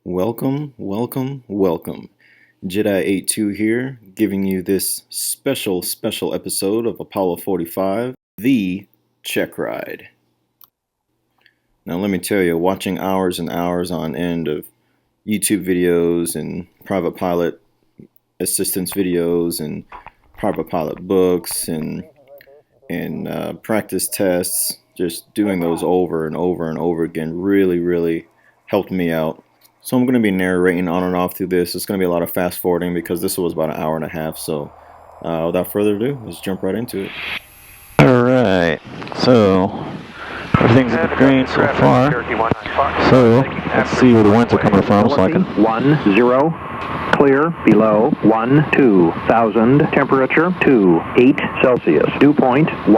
Welcome, welcome, welcome. Jedi82 here, giving you this special episode of Apollo 45, the check ride. Now let me tell you, watching hours and hours on end of YouTube videos and private pilot assistance videos and private pilot books and practice tests, just doing those over and over and over again really helped me out. So I'm going to be narrating on and off through this. It's going to be a lot of fast forwarding because this was about an hour and a half. So without further ado, let's jump right into it. Alright, so everything's in the green so far. So let's see where the winds are coming from so I can... 10, clear, below, 12,000, temperature, 28 Celsius, dew point, 10,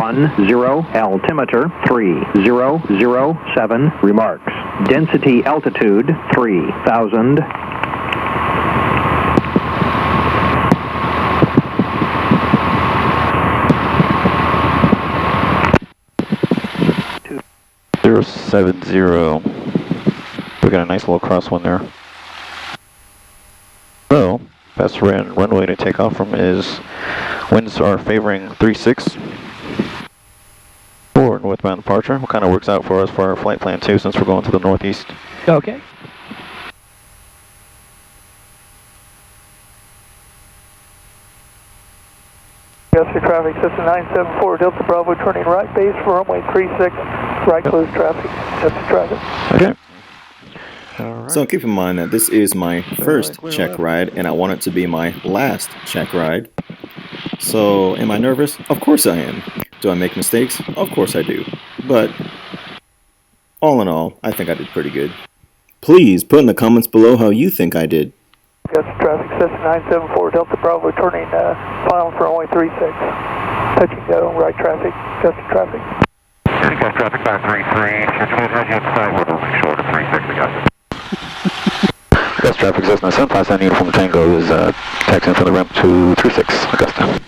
altimeter, 3007, remarks, density altitude, 3,000. Zero 70. We got a nice little crosswind there. So, best runway to take off from is winds are favoring 36 for northbound departure. What kind of works out for us for our flight plan too, since we're going to the northeast. Okay. Augusta traffic, Cessna 974, Delta Bravo, turning right base for runway 36, right close traffic, Augusta traffic. Okay. Right. So keep in mind that this is my first check ride, and I want it to be my last check ride. So am I nervous? Of course I am. Do I make mistakes? Of course I do. But all in all, I think I did pretty good. Please put in the comments below how you think I did. Augusta traffic, Cessna 974, Delta Bravo, turning final for runway 36. Touching down right traffic, Augusta traffic. Augusta traffic 533, scheduled outside, we're short of 36 Augusta. Augusta traffic, Cessna 757 Uniform Tango is taxiing from the ramp to 36 Augusta.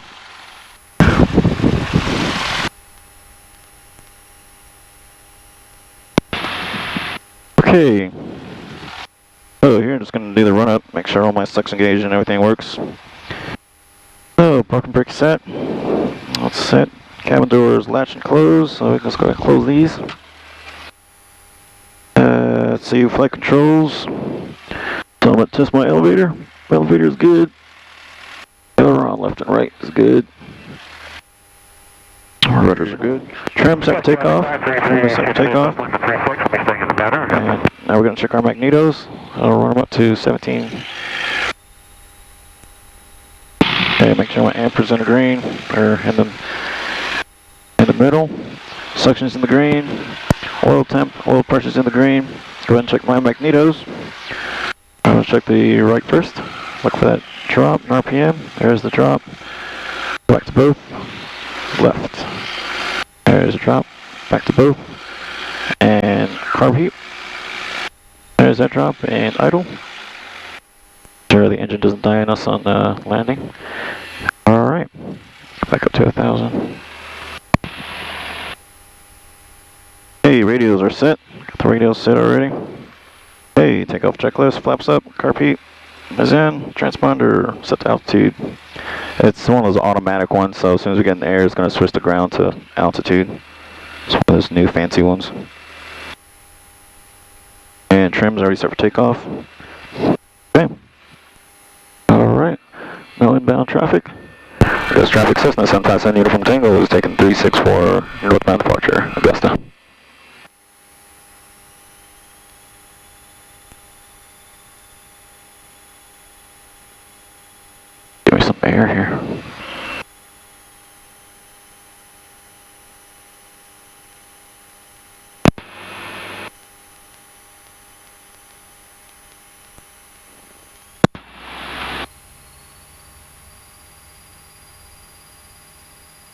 Okay. So here, I'm just going to do the run up, make sure all my slicks engaged and everything works. So, parking brake set. Let's set. Cabin doors latch and close, so we can just go ahead and close these. Let's see, flight controls. So I'm going to test my elevator. My elevator is good. Aileron left and right is good. Our rudders are good. Trim set for takeoff. Trim set for takeoff. And now we're going to check our magnetos. I'll run them up to 17. Okay, make sure my amper's in the green, or in the middle. Suction's in the green. Oil temp, oil pressure's in the green. Go ahead and check my magnetos. I'm going to check the right first. Look for that drop in RPM. There's the drop. Back to both. Left. There's a drop. Back to both. And carb heat. There's that drop and idle. Sure the engine doesn't die on us on landing. Alright. Back up to 1,000. Hey, radios are set. Got the radios set already. Hey, takeoff checklist, flaps up, carb heat is in, transponder set to altitude. It's one of those automatic ones, so as soon as we get in the air, it's going to switch the ground to altitude. It's one of those new fancy ones. And trim's already set for takeoff. Okay. Alright. No inbound traffic. There's traffic Cessna 757 Uniform Tango is taking 36 for northbound departure, Augusta. Give me some air here.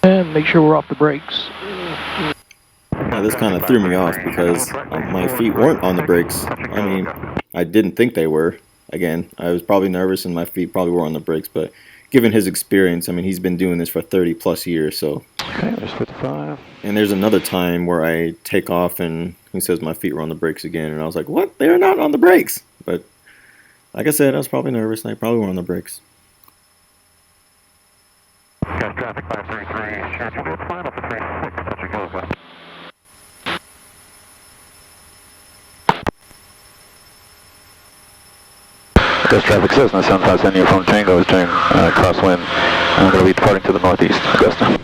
And make sure we're off the brakes. Now this kind of threw me off because my feet weren't on the brakes. I mean, I didn't think they were. Again, I was probably nervous and my feet probably were on the brakes, but given his experience, I mean, he's been doing this for 30 plus years, so. Okay, there's 55. And there's another time where I take off and he says my feet were on the brakes again, and I was like, what? They're not on the brakes. But Like I said, I was probably nervous, and I probably were on the brakes. Got traffic 533, scheduled final for 36, touch and go, go. Ghost traffic Cessna 757 here from Tango is turning crosswind. I'm going to be departing to the northeast, Augusta.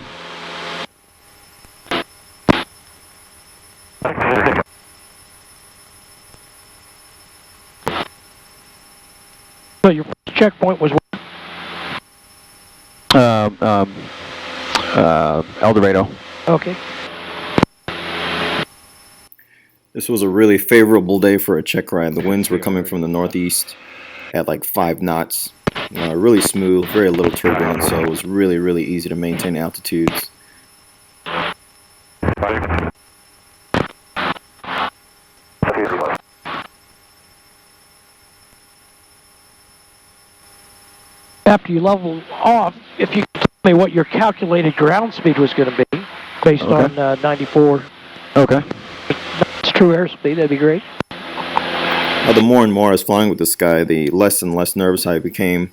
So your first checkpoint was El Dorado. okay. This was a really favorable day for a check ride. The winds were coming from the northeast at like 5 knots. Really smooth, very little turbulence, so it was really, really easy to maintain altitudes. After you level off, if you could tell me what your calculated ground speed was going to be, based on 94. Okay. It's true airspeed, that'd be great. The more and more I was flying with this guy, the less and less nervous I became.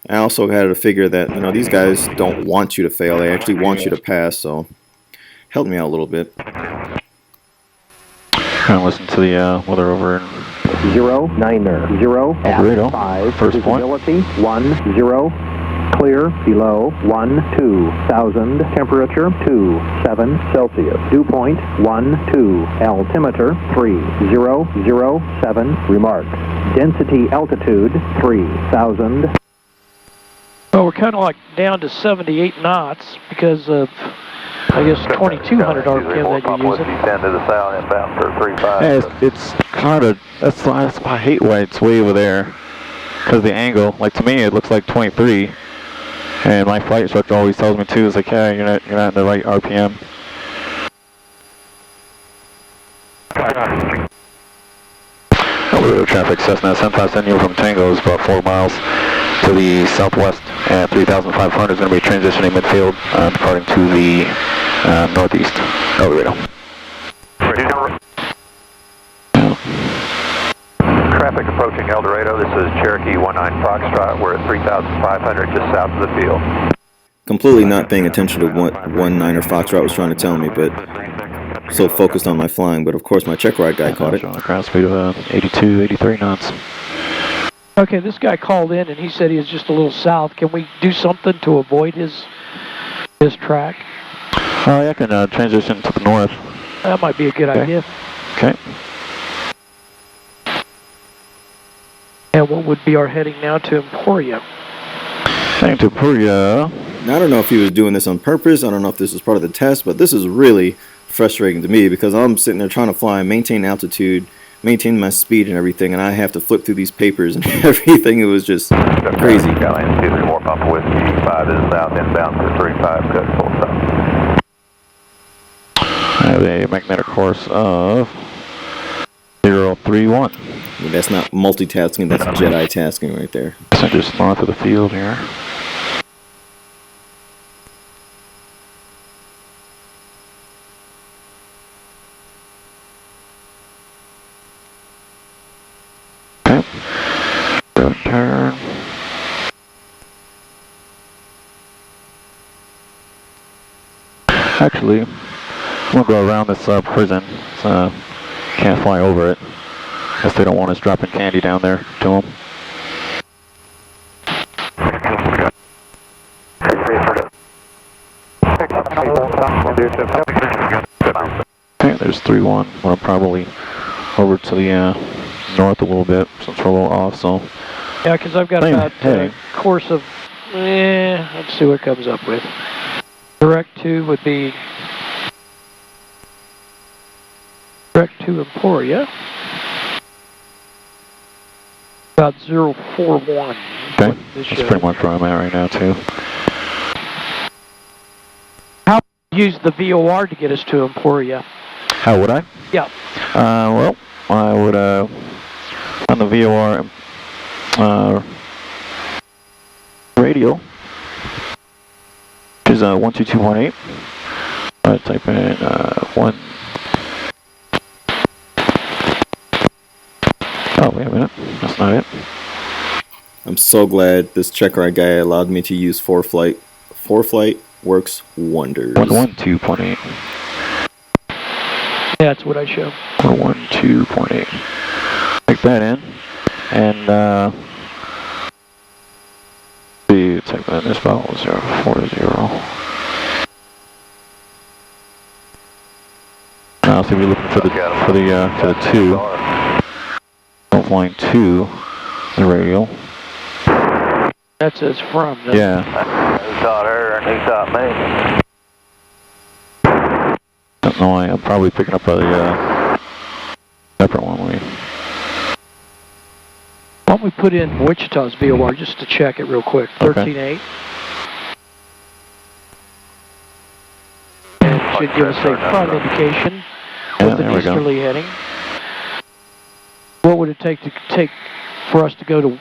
I also had to figure that, these guys don't want you to fail. They actually want you to pass, so helped me out a little bit. Kind of listen to the weather over in 0-9er, 0 at 5, first visibility 10, clear below 12,000, temperature 27 Celsius, dew point 12, altimeter 3007, remarks, density altitude 3,000. Well, we're kind of like down to 78 knots because of, I guess, 2200 RPM that you're using. Descend to the south inbound for 35. Yeah, it's kind of, that's why I hate why it's way over there. Because the angle, like to me, it looks like 23. And my flight instructor always tells me too, it's like, yeah, you're not in the right RPM. Hello, traffic Cessna 757 from Tango is about 4 miles to the southwest at 3,500 is going to be transitioning midfield, departing to the northeast. El Dorado. Traffic approaching El Dorado. This is Cherokee 19 Foxtrot. We're at 3,500 just south of the field. Completely not paying attention to what 19er Foxtrot was trying to tell me, but so focused on my flying. But of course my check ride guy caught it. Ground speed of 82, 83 knots. Okay, this guy called in and he said he was just a little south. Can we do something to avoid his track? I can transition to the north. That might be a good idea. Okay. And what would be our heading now to Emporia? Heading to Emporia. Now, I don't know if he was doing this on purpose. I don't know if this was part of the test, but this is really frustrating to me because I'm sitting there trying to fly, maintain altitude, maintain my speed and everything, and I have to flip through these papers and everything. It was just crazy. Skyline 2 more Papa Whiskey 5 is south inbound for 35, cut full stop. I have a magnetic course of 031. That's not multitasking, that's Jedi tasking right there. So just north of the field here. Okay. Go turn. Actually, I'm going to go around this prison. Can't fly over it. Guess they don't want us dropping candy down there to them. Okay, there's 3-1. We're probably over to the north a little bit since we're a little off, so. Yeah, because I've got about a course of, let's see what it comes up with. Direct to would be direct to Emporia. About 041. Okay, that's pretty much where I'm at right now too. How would you use the VOR to get us to Emporia? How would I? Yeah. Well, I would on the VOR radial, which is 12218. I type in 1. Oh, wait a minute. That's not it. I'm so glad this check ride guy allowed me to use ForeFlight. ForeFlight works wonders. 112.8. Yeah, that's what I show. 112.8. Take that in, and take that in. This about 040. Now, see, we're looking for the two. I'm flying to the radial. That says from. Yeah. Who shot her and who shot me? Don't know why. I'm probably picking up a separate one. Why don't we put in Wichita's VOR just to check it real quick? 13.8. And it should give us a front indication with the easterly heading. What would it take for us to go to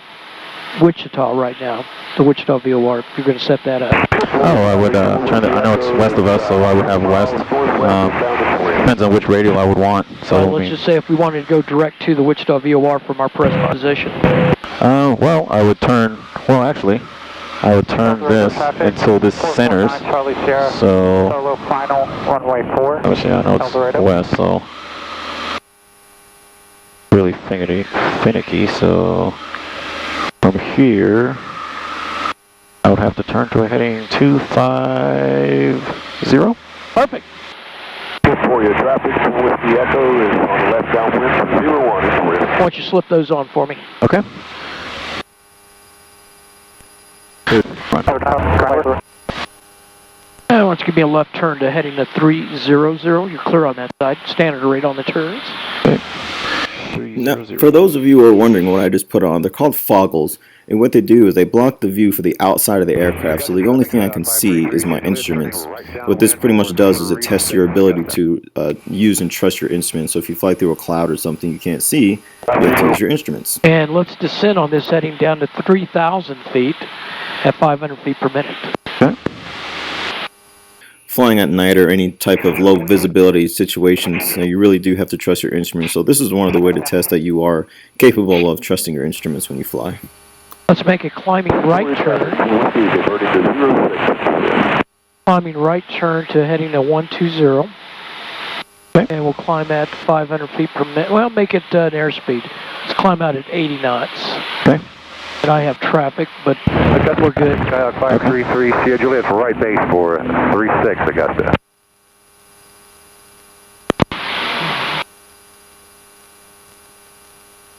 Wichita right now? The Wichita VOR, if you're going to set that up. Oh, I would I know it's west of us, so I would have west. Depends on which radial I would want. So let's just say if we wanted to go direct to the Wichita VOR from our present position. Well, I would turn. Well, actually, I would turn this until this centers. So. Solo final, runway 4. Obviously, I know it's west, so really finicky. So from here, I would have to turn to a heading 250. Perfect. For your traffic from Whiskey Echo is on the left downwind from 01 is clear. Why don't you slip those on for me? Okay. Good. Why don't you give me a left turn to heading to 300. You're clear on that side. Standard rate on the turns. Okay. Now, for those of you who are wondering what I just put on, they're called foggles, and what they do is they block the view for the outside of the aircraft, so the only thing I can see is my instruments. What this pretty much does is it tests your ability to use and trust your instruments. So if you fly through a cloud or something you can't see, you have to use your instruments. And let's descend on this heading down to 3,000 feet at 500 feet per minute. Okay. Flying at night or any type of low visibility situations, you really do have to trust your instruments. So this is one of the ways to test that you are capable of trusting your instruments when you fly. Let's make a climbing right turn. Climbing right turn to heading to 120. Okay. And we'll climb at 500 feet per minute. Well, make it an airspeed. Let's climb out at 80 knots. Okay. And I have traffic, but we're good. Skyhawk 533, Sierra Juliet for right base for 36, Augusta.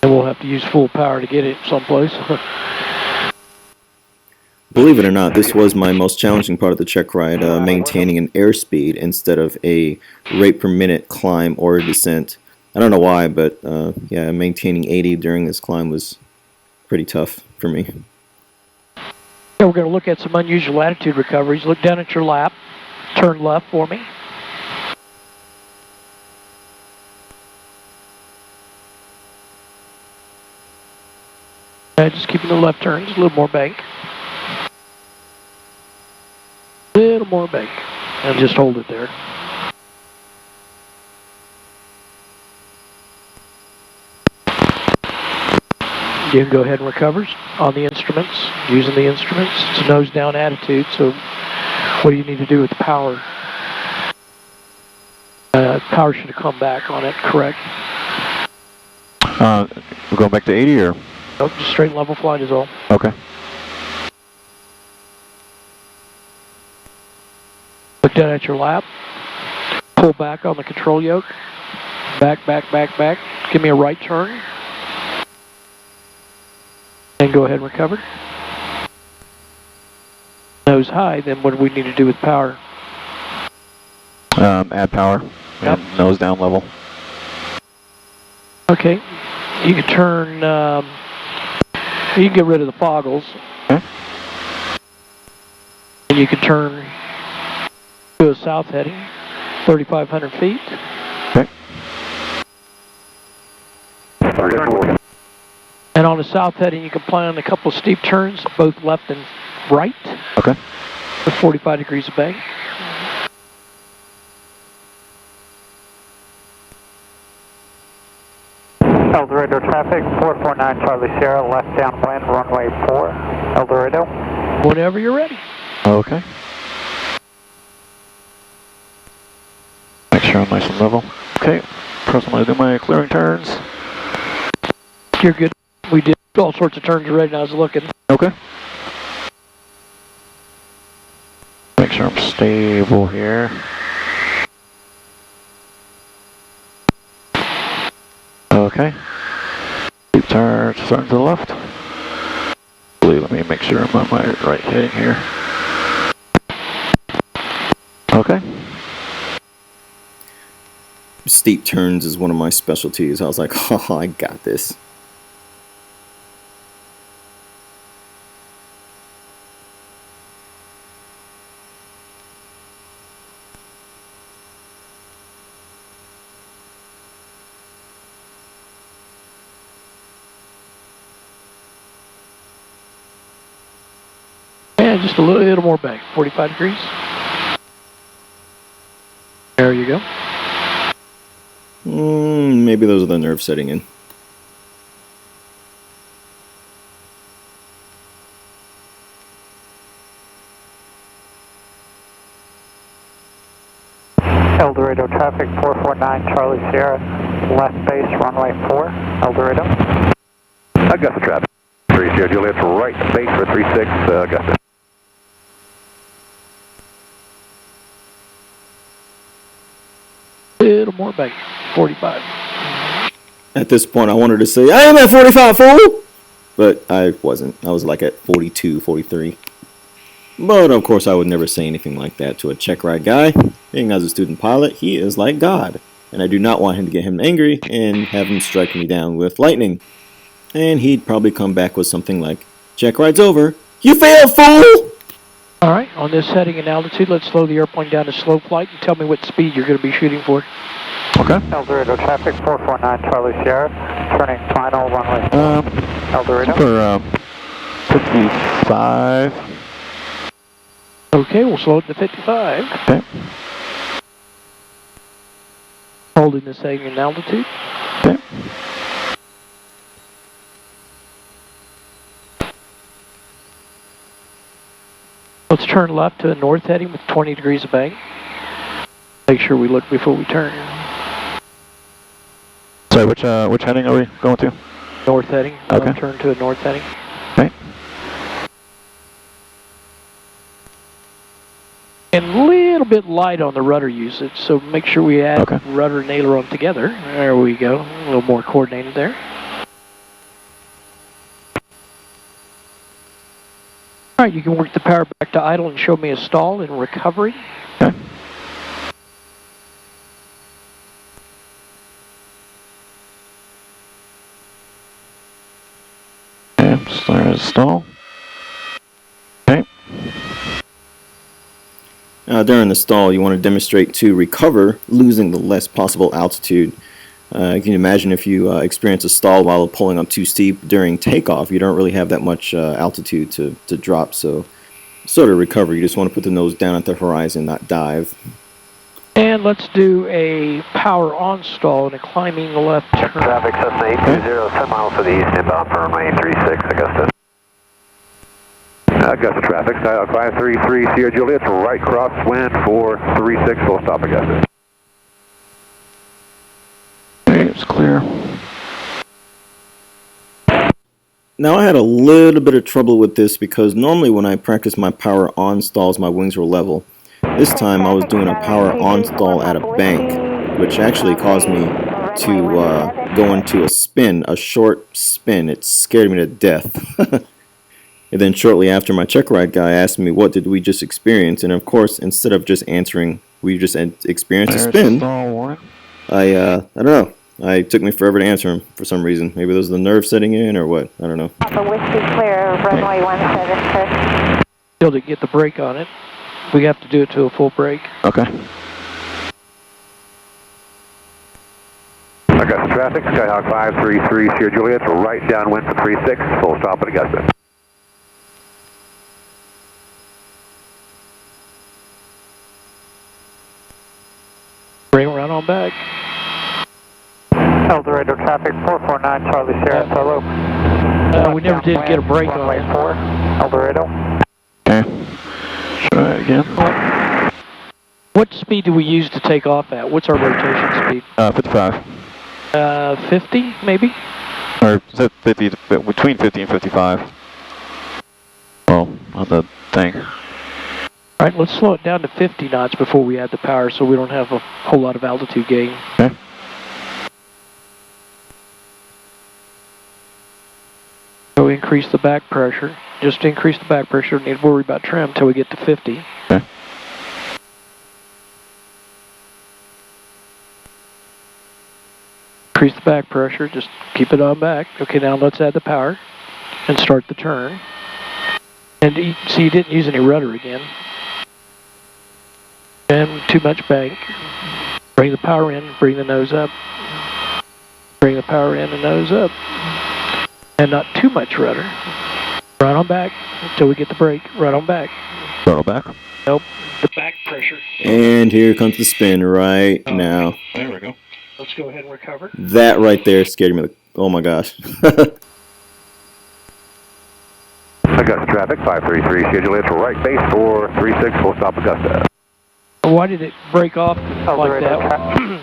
And we'll have to use full power to get it someplace. Believe it or not, this was my most challenging part of the check ride, maintaining an airspeed instead of a rate per minute climb or descent. I don't know why, but yeah, maintaining 80 during this climb was pretty tough for me. Yeah, we're going to look at some unusual attitude recoveries. Look down at your lap. Turn left for me. Just keeping the left turns, a little more bank. A little more bank. And just hold it there. You can go ahead and recover on the instruments, using the instruments. It's a nose down attitude, so what do you need to do with the power? Power should have come back on it, correct? We're going back to 80 or? Nope, just straight level flight is all. Okay. Look down at your lap. Pull back on the control yoke. Back, back, back, back. Give me a right turn. And go ahead and recover. Nose high, then what do we need to do with power? Add power. Yep. And nose down level. Okay. You can turn, you can get rid of the foggles. Okay. And you can turn to a south heading, 3,500 feet. Okay. And on the south heading, you can plan a couple of steep turns, both left and right. Okay. With 45 degrees of bank. Dorado traffic, 449 Charlie Sierra, left downwind, runway 4, El Dorado. Whenever you're ready. Okay. Make sure I'm nice and level. Okay. First I'm going to do my clearing turns. You're good. We did all sorts of turns already, and I was looking. Okay. Make sure I'm stable here. Okay. Deep turn to the left. Let me make sure I'm on my right heading here. Okay. Steep turns is one of my specialties. I was like, oh, I got this. And just a little more back, 45 degrees. There you go. Maybe those are the nerves setting in. El Dorado traffic, 449 Charlie Sierra, left base, runway 4, El Dorado. Augusta traffic. 30 Juliet, right base for 36, Augusta. Little more back, 45. At this point, I wanted to say, I am at 45, fool! But I wasn't. I was like at 42, 43. But of course, I would never say anything like that to a check ride guy. Being as a student pilot, he is like God. And I do not want him to get him angry and have him strike me down with lightning. And he'd probably come back with something like, check ride's over. You failed, fool! Alright, on this heading and altitude, let's slow the airplane down to slow flight and tell me what speed you're going to be shooting for. Okay. El Dorado traffic, 449 Charlie Sierra, turning final runway 4, El Dorado. For 55. Okay, we'll slow it to 55. Okay. Holding this heading and altitude. Okay. Let's turn left to a north heading with 20 degrees of bank. Make sure we look before we turn. So which heading are we going to? North heading. Okay. Turn to a north heading. Okay. And a little bit light on the rudder usage, so make sure we add rudder and aileron together. There we go. A little more coordinated there. All right, you can work the power back to idle and show me a stall in recovery. Okay. And start a stall. Okay. During the stall, you want to demonstrate to recover, losing the less possible altitude. You can imagine if you experience a stall while pulling up too steep during takeoff, you don't really have that much altitude to drop, so sort of recover. You just want to put the nose down at the horizon, not dive. And let's do a power on stall and a climbing left turn. Traffic, Cessna 820, 10 miles to the east, inbound for runway 36, Augusta. Augusta traffic, Skyhawk 533, Sierra Juliet, right crosswind for 36, full stop, Augusta. It's clear. Now I had a little bit of trouble with this because normally when I practice my power on stalls, my wings were level. This time I was doing a power on stall at a bank, which actually caused me to go into a spin, a short spin. It scared me to death. And then shortly after, my check ride guy asked me, what did we just experience? And of course, instead of just answering, we just experienced a spin. I don't know. It took me forever to answer him for some reason. Maybe those are the nerves setting in or what? I don't know. Alpha Whiskey clear, runway 17, sir. Still didn't get the brake on it. We have to do it to a full brake. Okay. Augusta traffic, Skyhawk 533, Sierra Juliet, right downwind for 36, full stop at Augusta. Bring it right on back. El Dorado traffic, 449 Charlie Sierra Solo. We never did get a break on it. 4, El Dorado. Okay. Try it again. What speed do we use to take off at? What's our rotation speed? 55. 50, maybe? Or is it 50, between 50 and 55? Well, on the thing. All right, let's slow it down to 50 knots before we add the power so we don't have a whole lot of altitude gain. Okay. So increase the back pressure. Just increase the back pressure. Don't need to worry about trim until we get to 50. Okay. Increase the back pressure. Just keep it on back. Okay, now let's add the power and start the turn. And see, you didn't use any rudder again. And too much bank. Bring the power in, bring the nose up. Bring the power in and nose up. And not too much rudder. Right on back until we get the brake. Right on back. Throttle back. Nope. The back pressure. And here comes the spin right now. There we go. Let's go ahead and recover. That right there scared me. Oh my gosh. Augusta traffic, 533, schedule it for right base for 36, full stop Augusta. Why did it break off like that?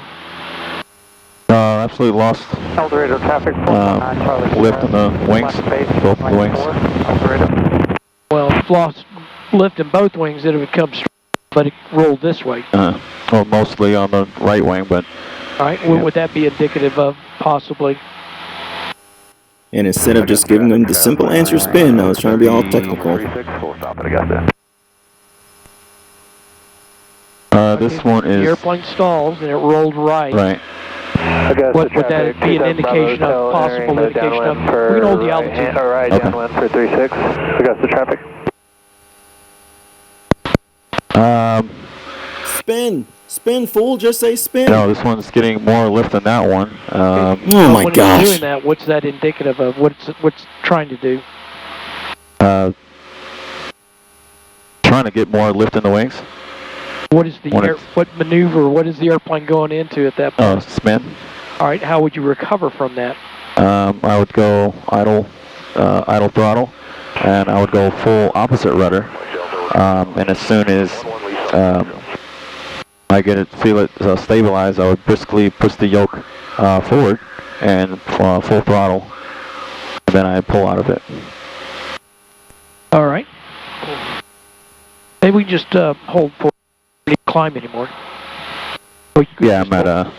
Absolutely lost El Dorado traffic, 449 Charlie lift in the wings, both of the wings. El Dorado. Well, if lost lift in both wings, it would come straight, but it rolled this way. Well, mostly on the right wing, but... All right, what would that be indicative of, possibly? And instead of just giving them the simple answer spin, I was trying to be all technical. 36, full stop at Augusta. This one is... The airplane stalls and it rolled right. Right. What would that be an indication of, possible indication of? We can hold the altitude. All right, downwind for 36, Augusta traffic. Spin! Spin, fool! Just say spin! No, this one's getting more lift than that one. Oh my when gosh! it's doing that, what's that indicative of? What's trying to do? Trying to get more lift in the wings. What is the what maneuver? What is the airplane going into at that point? Spin. All right, how would you recover from that? I would go idle throttle, and I would go full opposite rudder. And as soon as I feel it stabilize, I would briskly push the yoke forward and full throttle. And then I pull out of it. All right. Maybe we just hold for. We don't climb anymore. Yeah, I'm at all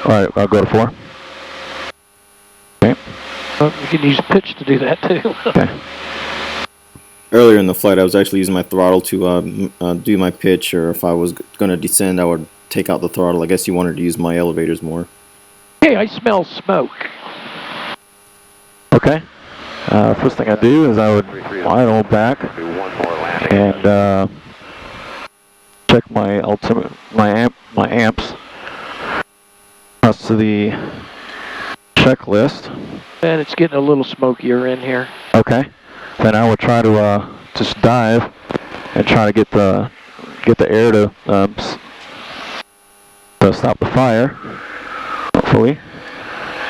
right, I'll go to 4. Okay. You can use pitch to do that too. Okay. Earlier in the flight, I was actually using my throttle to do my pitch, or if I was going to descend, I would take out the throttle. I guess you wanted to use my elevators more. Hey, I smell smoke. Okay. First thing I do is I would idle back and check my amps. That's to the checklist. And it's getting a little smokier in here. Okay. Then I would try to just dive and try to get the air to stop the fire, hopefully.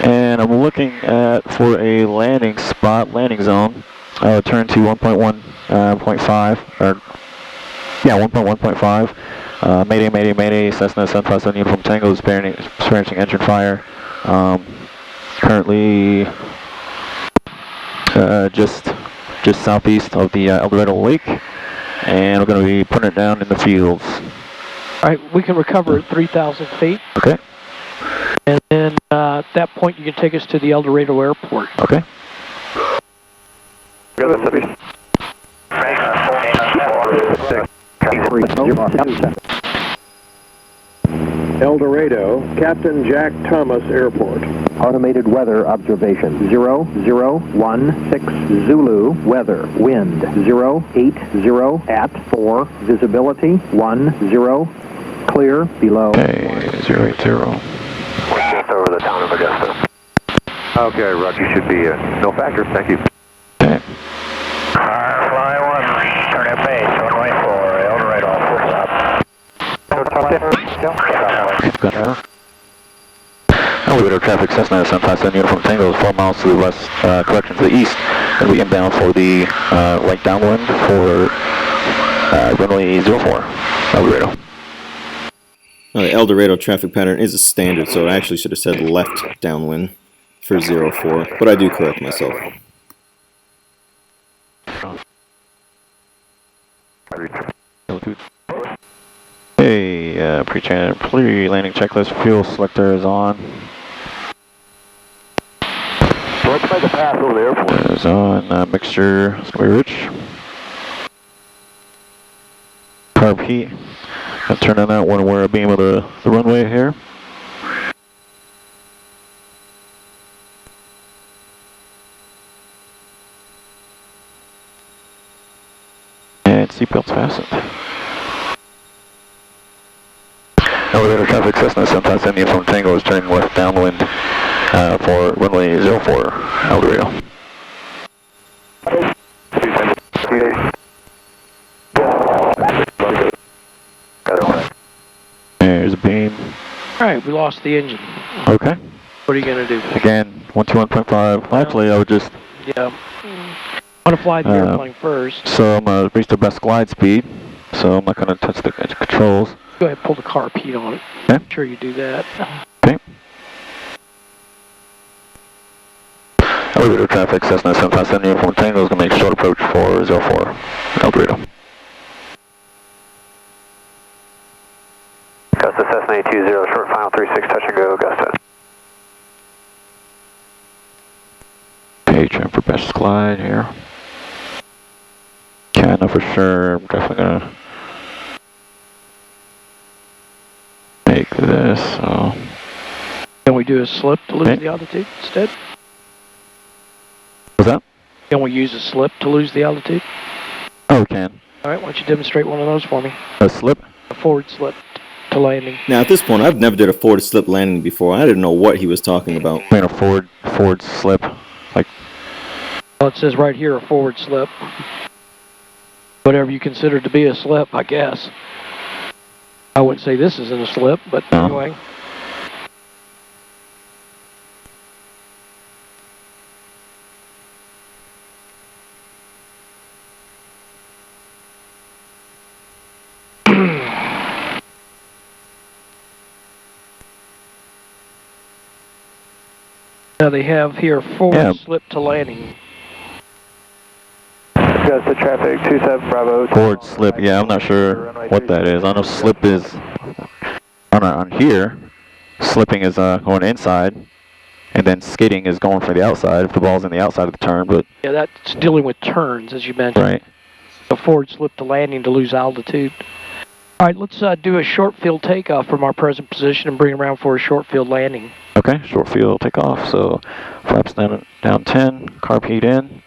And I'm looking for a landing zone. I would turn to 1.1.5 or 1.1.5. Mayday, Cessna 757 Uniform Tango is experiencing engine fire. Currently just southeast of the El Dorado Lake, and we're going to be putting it down in the fields. All right, we can recover at 3,000 feet. Okay. And then at that point, you can take us to the El Dorado Airport. Okay. El Dorado, Captain Jack Thomas Airport. Automated weather observation. 0016 Zulu, weather, wind 080 at 4, visibility 10, clear below. Okay, 080. Just over the town of Augusta. Okay, Roger, you should be no factor, thank you. Okay. Fly 1, turn at base, runway 4, El Dorado, full stop. I Elevator traffic, Cessna 757 Uniform Tango is 4 miles to the west, correction to the east. And we inbound for the right downwind for runway 04, El Dorado. The El Dorado traffic pattern is a standard, so I actually should have said left downwind for 04, but I do correct myself. Hey, pre-landing checklist, fuel selector is on. Let's make a pass over the airport. Is on, mixture, it's going to be rich. Carb heat. I'm turning that one where beam of the runway here. And seatbelts fastened. Elevator traffic, Cessna 757 Uniform Tango is turning left downwind for runway 04, El Dorado. There's a beam. Alright, we lost the engine. Okay. What are you going to do? Again, 121.5. Actually, I would just... Yeah. I want to fly the airplane first. So I'm going to reach the best glide speed. So I'm not going to touch the controls. Go ahead and pull the carb heat on it. Okay. Make sure you do that. Okay. Elevator traffic, Cessna 757 Uniform Tango is going to make short approach for 04, El Dorado. Augusta Cessna 820, short final 36, touch and go, Augusta. Okay, trying for best glide here. Can't know for sure. I'm definitely going to make this. So. Can we do a slip to lose the altitude instead? What's that? Can we use a slip to lose the altitude? Oh, we can. Alright, why don't you demonstrate one of those for me? A slip? A forward slip to landing. Now at this point, I've never did a forward slip landing before. I didn't know what he was talking about. I mean a forward slip, like. Well, it says right here a forward slip. Whatever you consider to be a slip, I guess. I wouldn't say this isn't a slip, but anyway. Now they have here forward slip to landing. Augusta traffic 27 Bravo. Forward slip, yeah, I'm not sure what that is. I know slip is on here. Slipping is going inside, and then skidding is going for the outside if the ball's in the outside of the turn. But yeah, that's dealing with turns, as you mentioned. Right. A forward slip to landing to lose altitude. All right, let's do a short field takeoff from our present position and bring around for a short field landing. Okay, short field takeoff. So flaps down 10, carb heat in.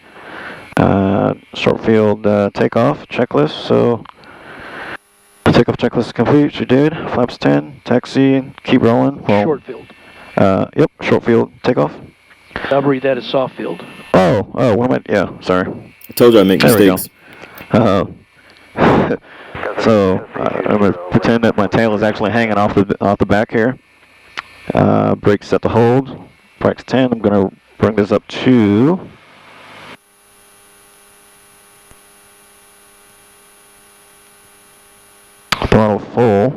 Short field takeoff checklist. So the takeoff checklist is complete. She did. Flaps 10, taxi, keep rolling. Well, short field. Yep, short field takeoff. I'll read that as soft field. Oh, what am I? Yeah, sorry. I told you I make mistakes. So I'm gonna pretend that my tail is actually hanging off the back here. Brakes set to hold. Brakes 10. I'm gonna bring this up to throttle full.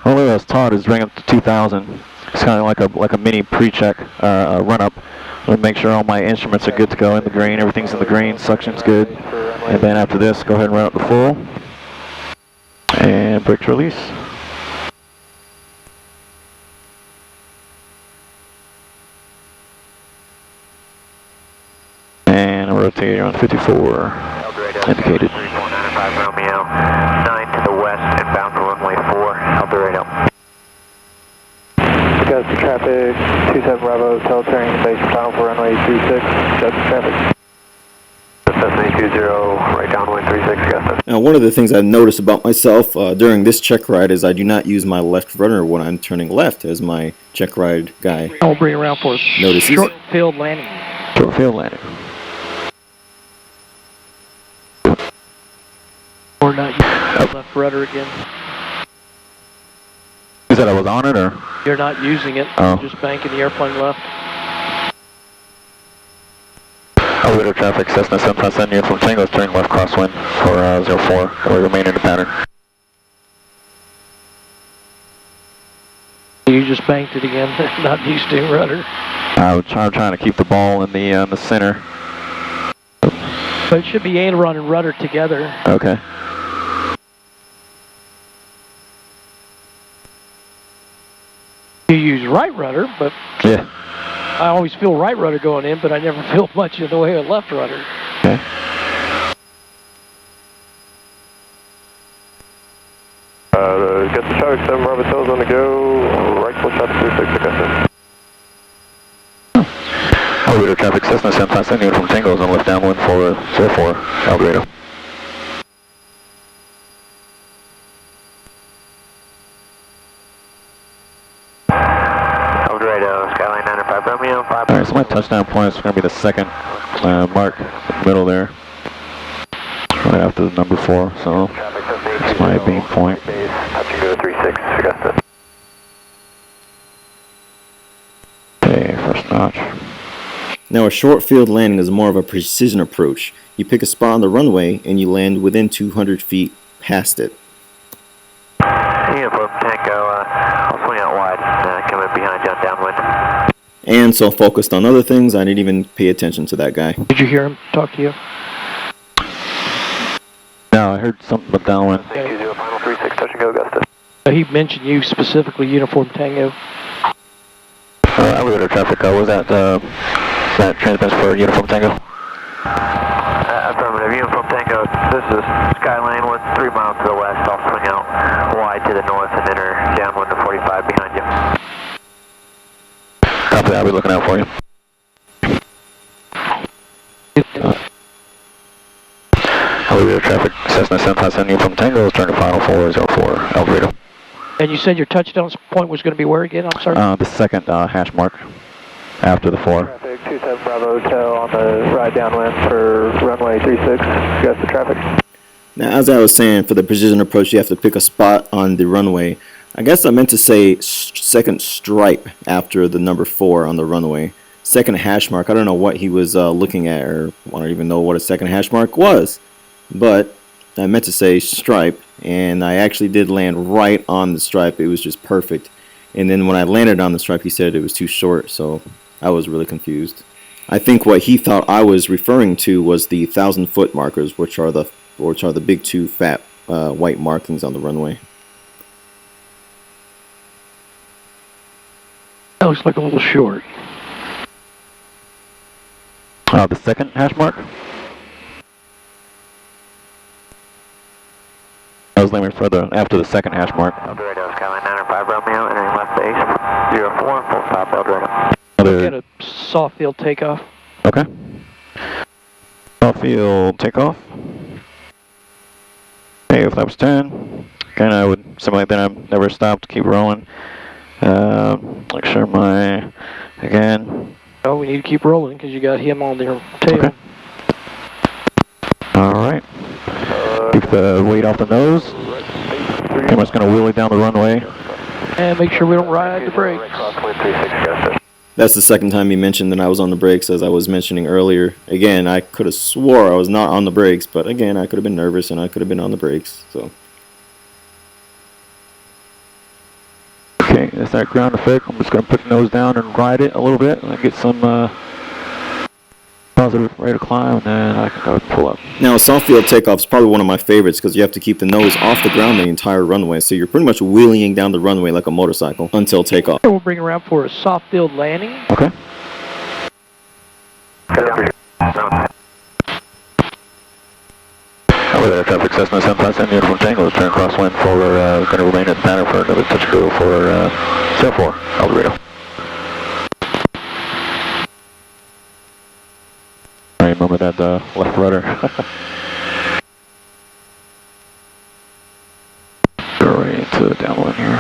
Only I was taught is bring up to 2,000. It's kind of like a mini pre-check run up. Let me make sure all my instruments are good to go in the green. Everything's in the green. Suction's good. And then after this, go ahead and run up to full. And brakes release. And rotate on 54. Indicated. 3.95 Romeo, 9 to the west, inbound for runway 4, El Dorado. Augusta traffic 27 Bravo, tail turning base final for runway 36, Augusta traffic. Cessna 820, right downwind 36, Augusta. Now, one of the things I've noticed about myself during this check ride is I do not use my left rudder when I'm turning left, as my check ride guy I'll bring around for notices. short field landing. Short field landing. Or not use left rudder again. You said I was on it, or? You're not using it. Oh. You're just banking the airplane left. Elevator traffic, Cessna 757 uniform Tango is turning left crosswind for 04. We remain in the pattern. You just banked it again, not used to rudder. I'm trying to keep the ball in the center. But it should be aileron and rudder together. Okay. You use right rudder, but Yeah. I always feel right rudder going in, but I never feel much in the way of left rudder. Okay. Get the traffic 7 Bravo Tails on the go. Right full shot to 36 Augusta. Elevator traffic, Cessna 757 uniform Tango is on left downwind for 04, El Dorado. El Dorado, Skyline 95 Romeo, 5. Alright, so my touchdown point is going to be the second mark, middle there. Right after the number 4, so that's my beam point. Touch and go 36 Augusta. Okay, first notch. Now, a short field landing is more of a precision approach. You pick a spot on the runway and you land within 200 feet past it. Uniform Tango, I'll swing out wide, coming behind you on downwind. And so focused on other things, I didn't even pay attention to that guy. Did you hear him talk to you? No, I heard something about downwind. Thank you, final 36, touch and go Augusta. He mentioned you specifically, Uniform Tango. Elevator traffic, was that transmission for Uniform Tango? Affirmative, Uniform Tango, this is Skyline with 3 miles to the west. I'll swing out wide to the north and enter downwind to 45 behind you. Copy that, I'll be looking out for you. Elevator traffic, Cessna 757 Uniform Tango is turning final 404, El Dorado. And you said your touchdown point was going to be where again? I'm sorry? The second hash mark after the 4. Traffic 27 Bravo Hotel on the ride downwind for runway 36, Augusta traffic. Now, as I was saying, for the precision approach, you have to pick a spot on the runway. I guess I meant to say second stripe after the number 4 on the runway. Second hash mark. I don't know what he was looking at, or I don't even know what a second hash mark was. But I meant to say stripe, and I actually did land right on the stripe. It was just perfect. And then when I landed on the stripe, he said it was too short, so I was really confused. I think what he thought I was referring to was the 1,000-foot markers, which are the big 2 fat white markings on the runway. That looks like a little short. The second hash mark? I was landing further after the second hash mark. El Dorado, Skyline 95 Romeo, entering left base, 04, full stop El Dorado. Look at a soft field takeoff. Okay. Soft field takeoff. Okay, flaps 10. Again, I would, something like that, I've never stopped, keep rolling. Make sure again. Oh, we need to keep rolling because you got him on their tail. Okay. Alright. Keep the weight off the nose. Camera's going to wheel it down the runway. And make sure we don't ride the brakes. That's the second time he mentioned that I was on the brakes, as I was mentioning earlier. Again, I could have swore I was not on the brakes, but again, I could have been nervous and I could have been on the brakes. So. Okay, that's that ground effect. I'm just going to put the nose down and ride it a little bit and get some positive rate of climb, and then I can go pull up. Now, a soft field takeoff is probably one of my favorites because you have to keep the nose off the ground the entire runway, so you're pretty much wheeling down the runway like a motorcycle until takeoff. We'll bring around for a soft field landing. Okay. Elevator traffic, Cessna 757 uniform Tango is turning crosswind for, going to remain at the pattern for another touch crew for 04, El Dorado. I remember that left rudder. Go right into the downwind here.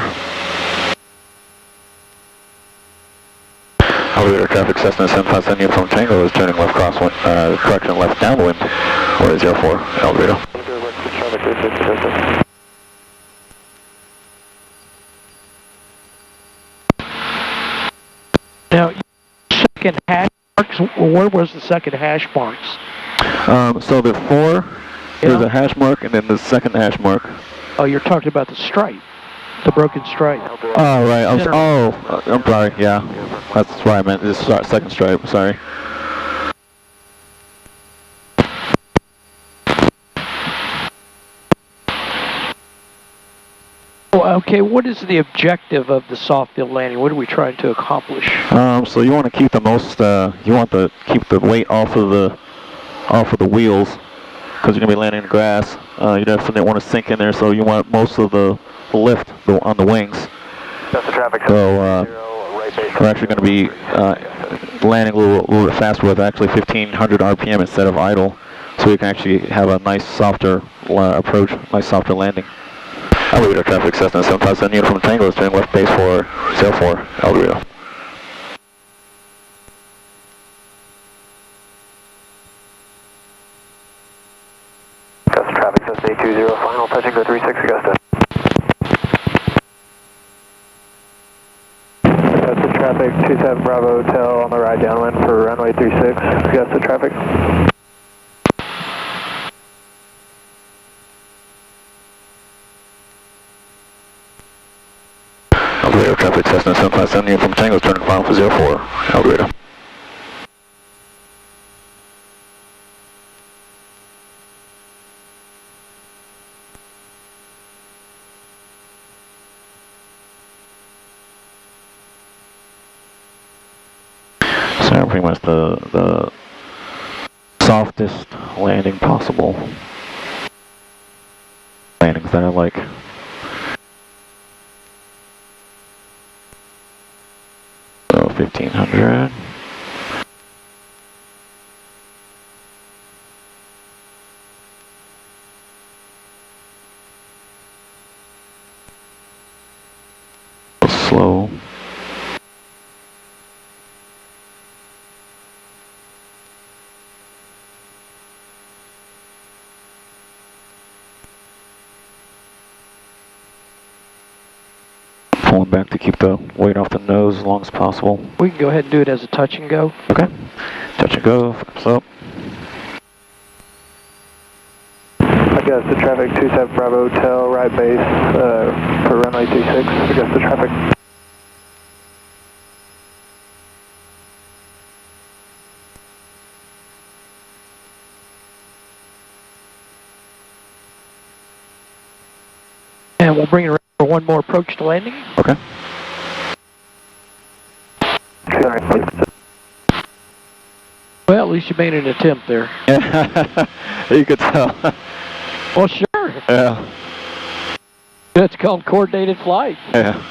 Elevator traffic, Cessna 757 uniform Tango is turning left crosswind, correction, left downwind for 04, El Dorado. second hash marks? Where was the second hash marks? So the 4, there's a hash mark, and then the second hash mark. Oh, you're talking about the stripe, the broken stripe. Oh, right. I'm sorry. Yeah, that's what I meant. This second stripe. Sorry. Okay, what is the objective of the soft field landing? What are we trying to accomplish? So you want to keep the most. You want to keep the weight off of the wheels, because you're gonna be landing in the grass. You definitely want to sink in there, so you want most of the lift on the wings. That's the traffic. So we're actually going to be landing a little bit faster with actually 1500 RPM instead of idle, so we can actually have a nice softer approach, nice softer landing. Elevator traffic, Cessna 757 unit from Tango, turning left base for 04, elevator. That's traffic, Cessna 820, final, touching go 36 Augusta. That's the traffic, 27 Bravo Hotel on the ride downwind for runway 36, Augusta traffic. Elevator traffic, Cessna 757 unit from Tango, turning final for 04, elevator. So pretty much the softest landing possible. Landings that I like. So 1500. Slow. Pulling back to keep the weight off the nose as long as possible. We can go ahead and do it as a touch and go. Okay. Touch and go, flaps up. Augusta traffic, 27 Bravo Hotel, right base for runway 26, Augusta traffic. And we'll bring it around for one more approach to landing. Okay. Well, at least you made an attempt there. You could tell. Well, sure. Yeah. That's called coordinated flight. Yeah.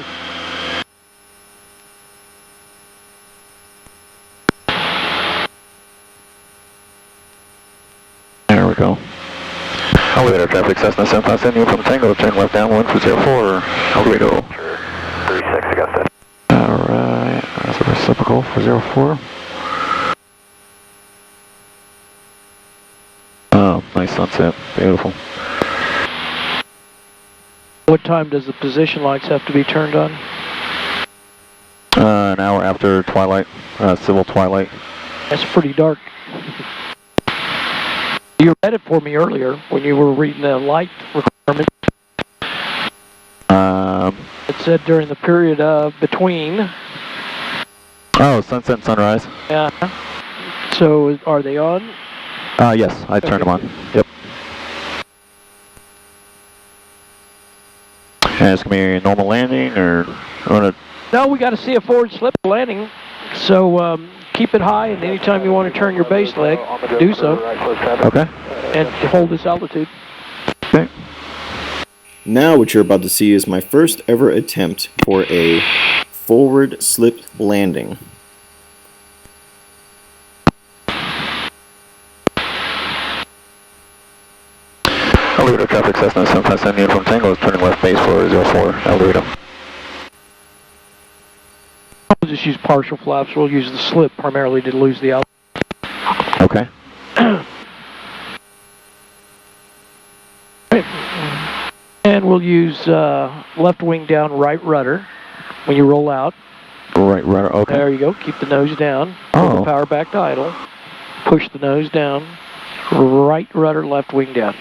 There we go. Elevator traffic, Cessna 757 unit from Tango, turn left downwind for 04, elevator. 36 Augusta. Alright, that's a reciprocal for 04. Oh, nice sunset, beautiful. What time does the position lights have to be turned on? An hour after twilight, civil twilight. That's pretty dark. You read it for me earlier when you were reading the light requirement. It said during the period of between. Oh, sunset and sunrise. Yeah. So are they on? Yes, I turned them on. Yep. And it's gonna be a normal landing, or No, we got to see a forward slip landing. So keep it high, and anytime you want to turn your base leg, do so. Okay. And hold this altitude. Okay. Now what you're about to see is my first ever attempt for a forward slip landing. Elevator traffic, Cessna 757 unit from Tango is turning left base for 04, elevator. We'll just use partial flaps. We'll use the slip primarily to lose the altitude. Okay. And we'll use left wing down, right rudder when you roll out. Right rudder, okay. There you go. Keep the nose down. Pull the power back to idle. Push the nose down. Right rudder, left wing down.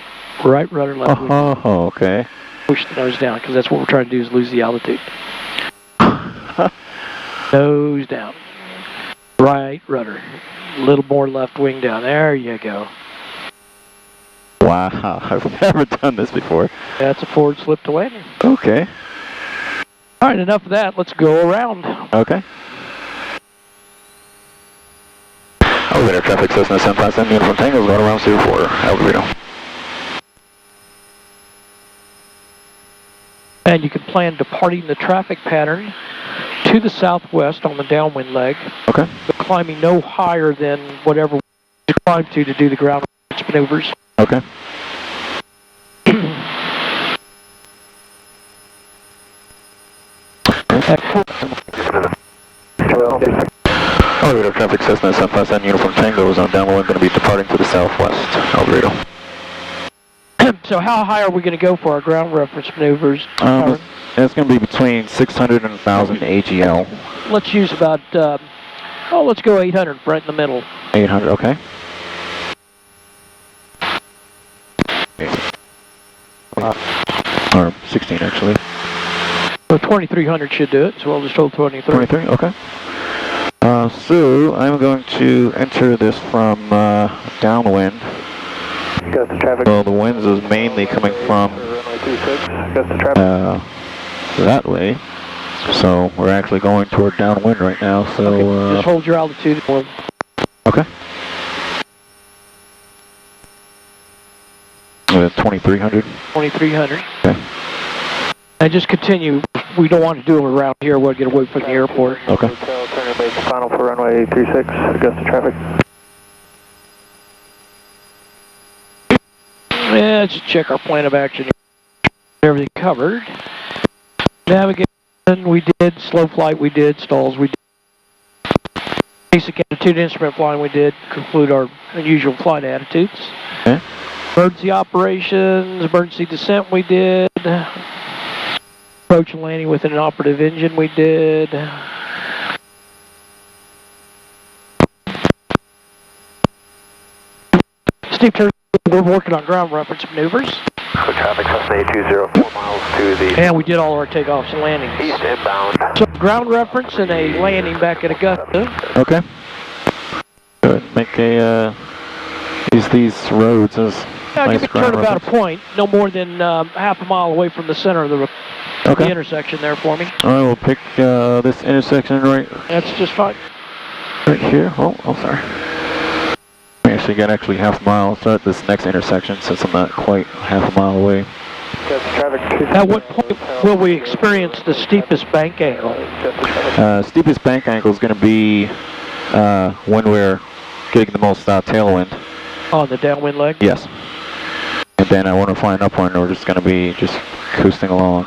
Right rudder, left wing down. Oh, okay. Push the nose down, because that's what we're trying to do, is lose the altitude. Nose down. Right rudder. A little more left wing down. There you go. Wow, I've never done this before. That's a forward slip to landing. Okay. All right, enough of that. Let's go around. Okay. Elevator traffic, Cessna 757, Uniform Tango, going around 04, Alvarado. And you can plan departing the traffic pattern to the southwest on the downwind leg. Okay. But climbing no higher than whatever you climb to do the ground maneuvers. Okay. Elevator traffic, Cessna 757, Uniform Tango is on downwind, going to be departing to the southwest, Alvarado. So how high are we going to go for our ground reference maneuvers? It's going to be between 600 and 1,000 AGL. Let's use about, let's go 800 right in the middle. 800, okay. Or 16 actually. So 2300 should do it, so I'll just hold 23. 23, okay. So I'm going to enter this from downwind. Got the traffic. So the winds is mainly coming from that way. So we're actually going toward downwind right now. So okay. Just hold your altitude. Okay. 2300. 2300. Okay. And just continue. We don't want to do them around here. We'll get away from the airport. Okay. Hotel, turning base final for runway 36. Augusta traffic. Yeah, let's just check our plan of action. Everything covered. Navigation we did. Slow flight we did. Stalls we did. Basic attitude instrument flying we did. Conclude our unusual flight attitudes. Okay. Emergency operations, emergency descent we did. Approach and landing with an operative engine we did. Steep turn, we're working on ground reference maneuvers. So traffic Cessna 820, 4 miles to the... And we did all our takeoffs and landings. East inbound. So ground reference and a landing back at Augusta. Okay. Good. Make a, use these roads as Yeah, nice give me a turn ground about a reference. point, no more than half a mile away from the center of the intersection there for me. I will pick this intersection right That's just fine. right here. Oh, sorry. We actually half a mile. Start this next intersection since I'm not quite half a mile away. At what point will we experience the steepest bank angle? Steepest bank angle is going to be when we're getting the most tailwind. On the downwind leg? Yes. And then I want to fly an upwind, we're just going to be just coasting along.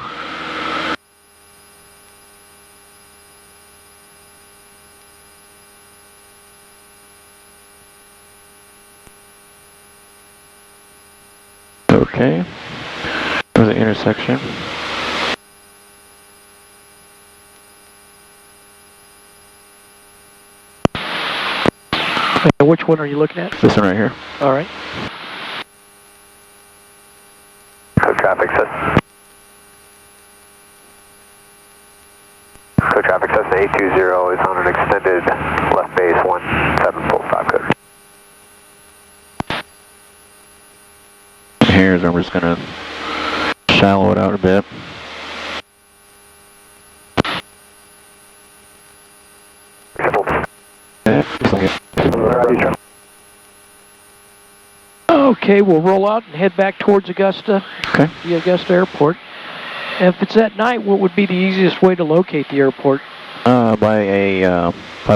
Okay. There's the intersection. And which one are you looking at? This one right here. All right. So traffic Cessna. So traffic Cessna 820 is on an extended left base 1745 code. Here's I'm just going to shallow it out a bit. Okay, we'll roll out and head back towards Augusta, Okay. the Augusta airport. And if it's at night, what would be the easiest way to locate the airport? By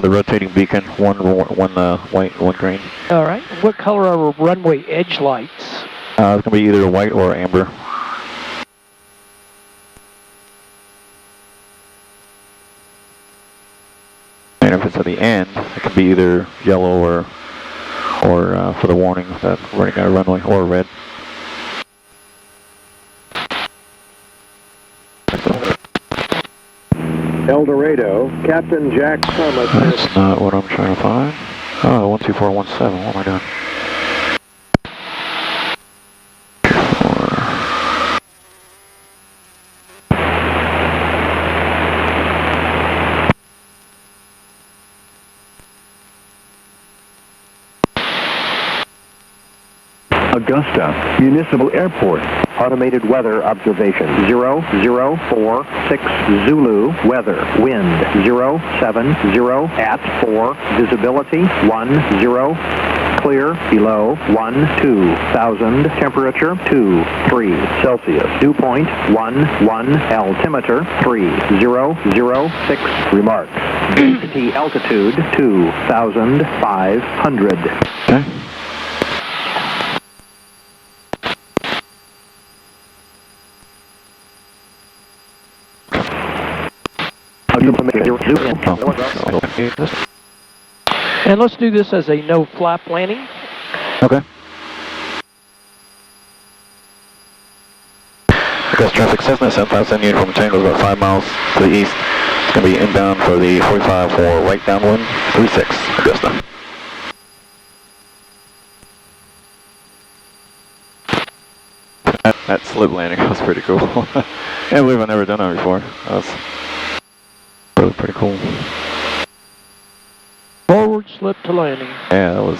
the rotating beacon, one white, one green. All right. What color are our runway edge lights? It's going to be either white or amber. And if it's at the end, it could be either yellow or for the warning that we're running out of runway, or red. El Dorado, Captain Jack Thomas. That's not what I'm trying to find. Oh, 12417, what am I doing? Augusta Municipal Airport. Automated weather observation 0046 Zulu. Weather wind 070 at 4. Visibility 10. Clear below 12,000. Temperature 23 Celsius. Dew point 11. Altimeter 3006. Remarks. Density altitude 2,500. Okay. And let's do this as a no flap landing. Okay. Because traffic Cessna 75 uniform Tango is about 5 miles to the east. It's going to be inbound for the 45 for right downwind 36 Augusta. That slip landing was pretty cool. I can't believe I've never done that before. That was really pretty cool. Forward slip to landing. Yeah, that was.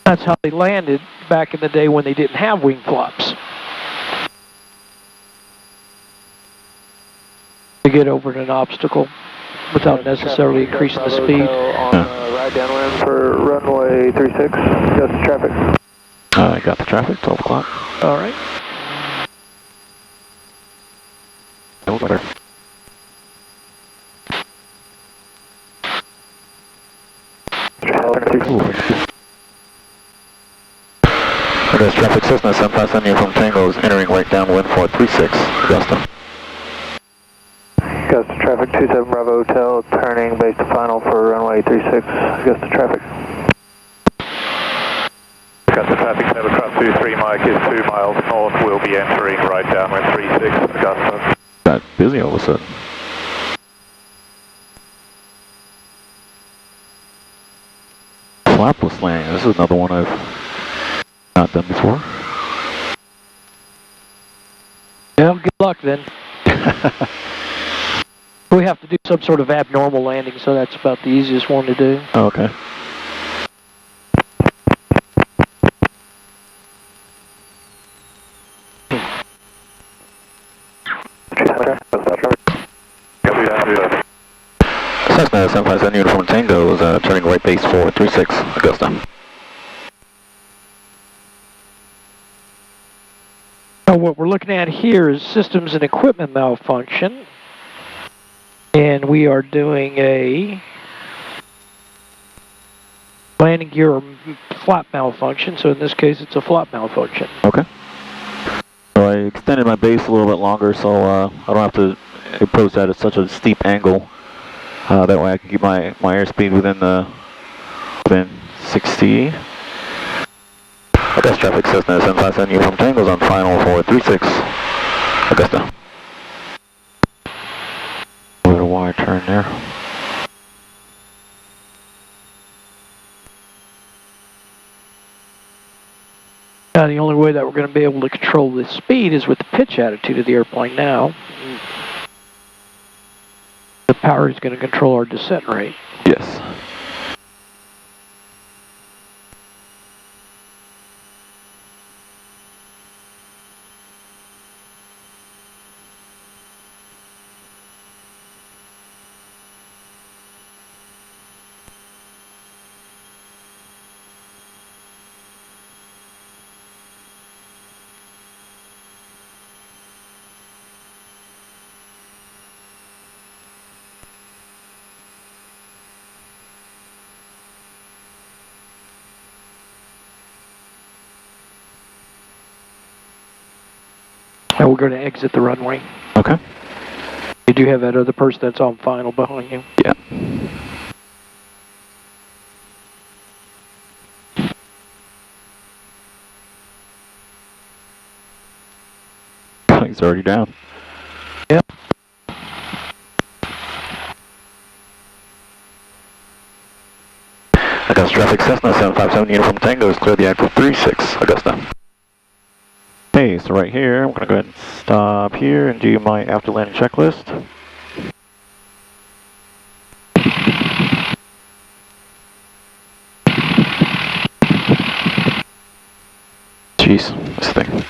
That's how they landed back in the day when they didn't have wing flops. To get over an obstacle without necessarily increasing the speed. On right downwind for runway 36, just traffic. I got the traffic, 12 o'clock. All right. No better. There's traffic Cessna 75 uniform Tango is entering right downwind for 36 Augusta. Augusta traffic 27 Bravo Hotel, turning base to final for runway 36, Augusta traffic. Augusta traffic, Nova Cross 23 Mike is 2 miles north, we'll be entering right downwind 36 Augusta. Got busy all of a sudden. Flapless landing, this is another one I've not done before. Well, good luck then. We have to do some sort of abnormal landing, so that's about the easiest one to do. Oh, okay. Cessna 757 uniform Tango is turning right base for 36 Augusta. So what we're looking at here is systems and equipment malfunction. And we are doing a landing gear or flap malfunction. So in this case, it's a flap malfunction. Okay. So I extended my base a little bit longer, so I don't have to approach that at such a steep angle. That way I can keep my airspeed within 60. Augusta traffic Cessna 757 uniform Tango's on final for 36 Augusta. A little wide turn there. Now the only way that we're going to be able to control the speed is with the pitch attitude of the airplane now. The power is going to control our descent rate. Yes. Now we're going to exit the runway. Okay. You do have that other person that's on final behind you. Yeah. he's already down. Yep. Augusta traffic, Cessna 757 Uniform Tango is clear the active 36, Augusta. Okay, so right here, I'm going to go ahead and stop here and do my after landing checklist. Jeez, this thing.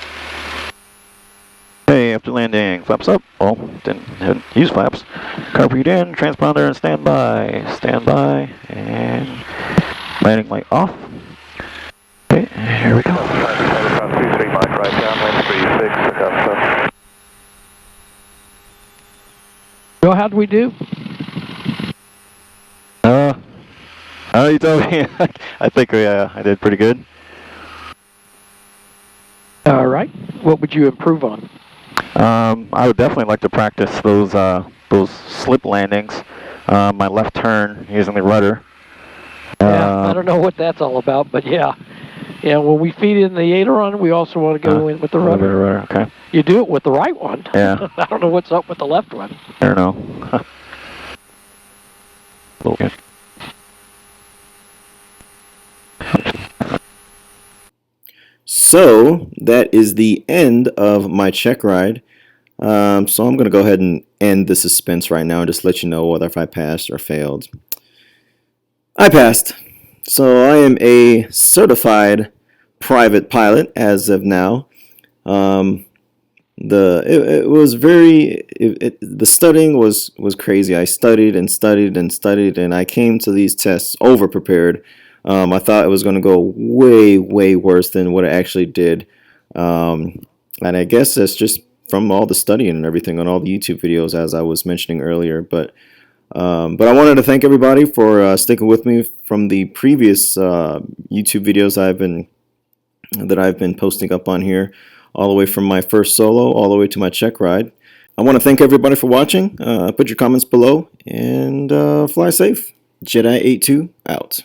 Okay, after landing, flaps up. Oh, didn't use flaps. Carpet in, transponder and standby. Standby, and landing light off. Okay, here we go. Takeoff 23 Mike, right downwind 36, Augusta. Bill, how'd we do? You told me. I think I did pretty good. All right. What would you improve on? I would definitely like to practice those slip landings. My left turn using the rudder. Yeah, I don't know what that's all about, but yeah. Yeah, when we feed in the aileron, we also want to go in with the rudder. Okay. You do it with the right one. Yeah. I don't know what's up with the left one. I don't know. Okay. So that is the end of my check ride. So I'm going to go ahead and end the suspense right now and just let you know whether if I passed or failed. I passed. So I am a certified private pilot as of now. The studying was crazy. I studied and studied and studied, and I came to these tests over prepared. I thought it was going to go way worse than what it actually did, and I guess that's just from all the studying and everything on all the YouTube videos, as I was mentioning earlier. But I wanted to thank everybody for sticking with me from the previous YouTube videos that I've been posting up on here, all the way from my first solo all the way to my check ride. I want to thank everybody for watching. Put your comments below and fly safe. Jedi 82 out.